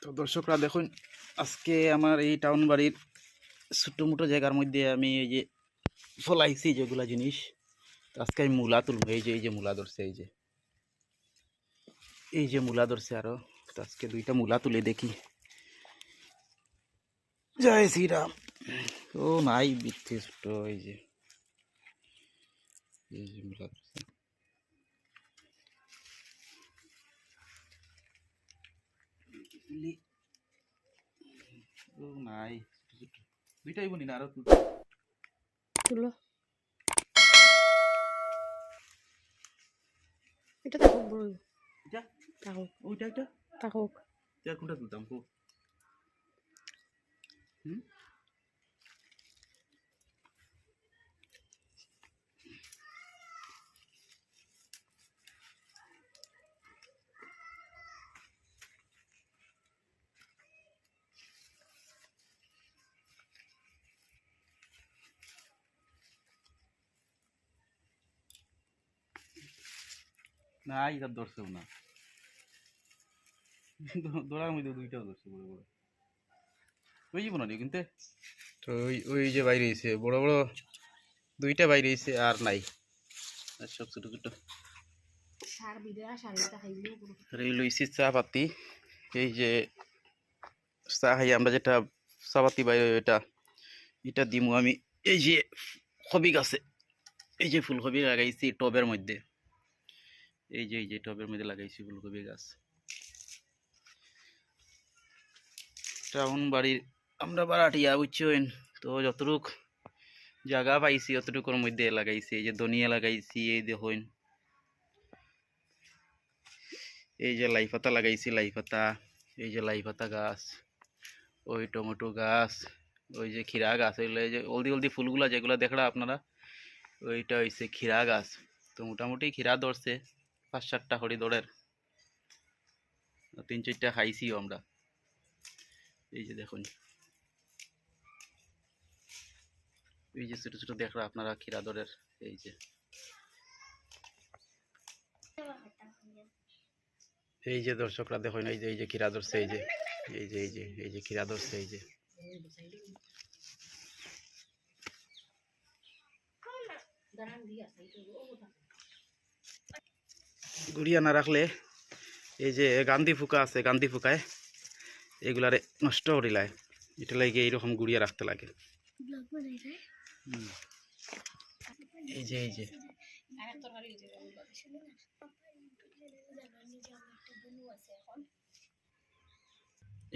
তো দর্শকরা দেখুন, আজকে আমার এই টাউন বাড়ির ছোটো মোটো জায়গার মধ্যে আমি এই যে ফলাইছি যেগুলা জিনিস, তো আজকে আমি মূলা তুলব। এই যে মূলা ধরছে, এই যে মূলা ধরছে আরো। তো আজকে দুইটা মূলা তুলে দেখি। জয় শ্রীরাম। ও নাই বিচ্ছে ছোট, এই যে মূলা ধরছে। ও নাই, ছোট ছোট দুইটাই বনি না, আরো তুলো। এটা থাকুক বড়, এটা থাকুক ওইটা এটা থাকুক। কোনটা তুলতাম কো? না এটা ধরছেও না, ধরার মধ্যে দুইটাও ধরছে বড় বড়। ওই জীবন কিন্তু তো ওই যে বাইরে হয়েছে বড় বড় দুইটা বাইরে হয়েছে, আর নাই, আর সব ছোট ছোট। লইছি চা পাতি, এই যে চা খাই আমরা, যেটা চা পাতি বাইরে এটা এটা দিমু আমি। এই যে কবি গাছে, এই যে ফুলকপি লাগাইছি টবের মধ্যে, এই যে টবের মধ্যে লাগাইছি ফুলকপি গাছ। টাউন বাড়ির আমরা বাড়াটিয়া বুঝছেন, তো যতটুক জায়গা পাইছি অতটুকুর মধ্যে লাগাইছি। এই যে ধনিয়া লাগাইছি, এই দেখুন এই যে লাই পাতা লাগাইছি, লাই পাতা, এই যে লাই পাতা গাছ, ওই টমেটো গাছ, ওই যে ক্ষীরা গাছ, ওইগুলো এই যে হলদি হলদি ফুলগুলা যেগুলো দেখলা আপনারা, ওইটা হইছে ক্ষীরা গাছ। তো মোটামুটি ক্ষীরা ধরছে 5-7টা হরি দৌড়ের, 3-4টা খাইছিও আমরা। এই যে দেখুন, এই যে ছোট ছোট দেখলা আপনারা ক্ষীরা দরের, এই যে দর্শকরা দেখুন, এই যে ক্ষীরা ধরছে, এই যে ক্ষীরা ধরছে, এই যে গুড়িয়া না রাখলে এই যে গান্ধী ফুকা আছে, গান্ধী ফুকায় এগুলারে নষ্ট করিলায়, এটা লাগে এইরকম গুড়িয়া রাখতে লাগে। এই যে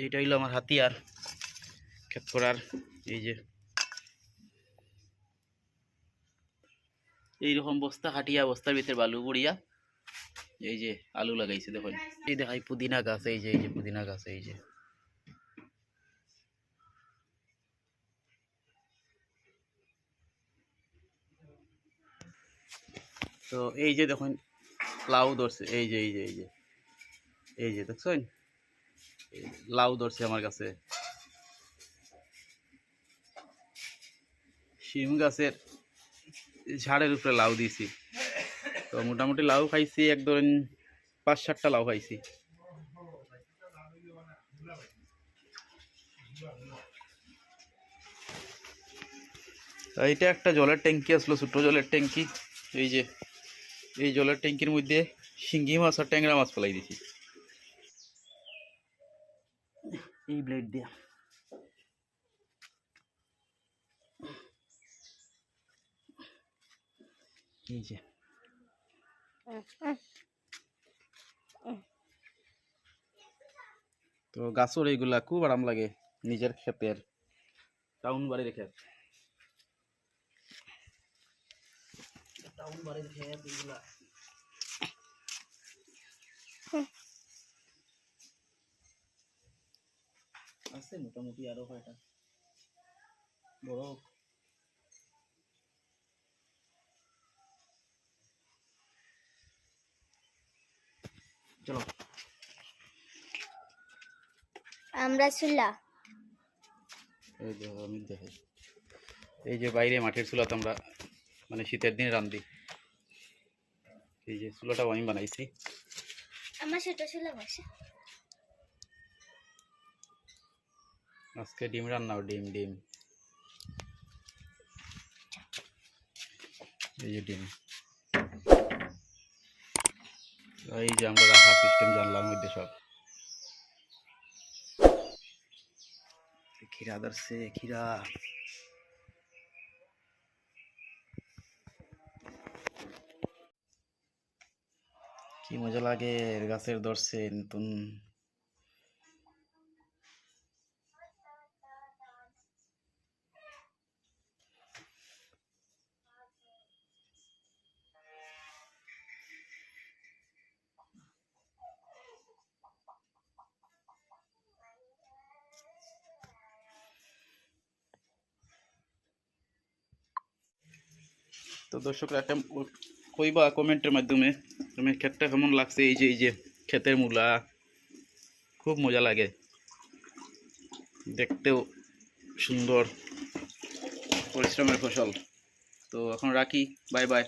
এইটা হইলো আমার হাতিয়ার ক্ষেত করার। এই যে এইরকম বস্তা খাটিয়া, বস্তার ভিতরে বালু পড়িয়া এই যে আলু লাগাইছে দেখুন। এই দেখাই পুদিনা গাছ, এই যে পুদিনা গাছ, এই যে তো এই যে দেখুন লাউ ধরছে, এই যে দেখছেন লাউ ধরছে আমার কাছে। শিম গাছের ঝাড়ের উপরে লাউ দিয়েছি, তো মোটামুটি লাউ খাইছি, এক ধরেন 5-7টা লাউ খাইছি। এইটা একটা জলের ট্যাঙ্কি আসলো, ছোট জলের ট্যাঙ্কি। এই যে এই জলের ট্যাঙ্কির মধ্যে শিঙ্গি মাছ আর ট্যাংরা মাছ ফেলাই দিছি এই ব্লেড দিয়ে। এই যে তো গাছর এইগুলা খুব আরাম লাগে, নিজের ক্ষেতের, টাউন বাড়ির ক্ষেত, টাউন বাড়ির ক্ষেত এইগুলা। আছে মোটামুটি আরো কয়টা বড়। চলো আমরা চুলা, এই যে আমি দেখাই, এই যে বাইরে মাটির চুলাতে আমরা মানে শীতের দিন রান্ধি। এই যে চুলাটাও আমি বানাইছি। আমার সেটা চুলা বসে। আজকে ডিম রান্নাও, ডিম ডিম এই যে ডিম, এই যে আমরা রাখা সিস্টেম জানলার মধ্যে সব খিরা ধরছে, খিরা কি মজা লাগে, গাছের ধরছে নতুন। তো দর্শকরা একটা কইবা কমেন্টের মাধ্যমে তুমি ক্ষেতটা কেমন লাগছে। এই যে ক্ষেতের মূলা খুব মজা লাগে, দেখতেও সুন্দর, পরিশ্রমের ফসল। তো এখন রাখি, বাই বাই।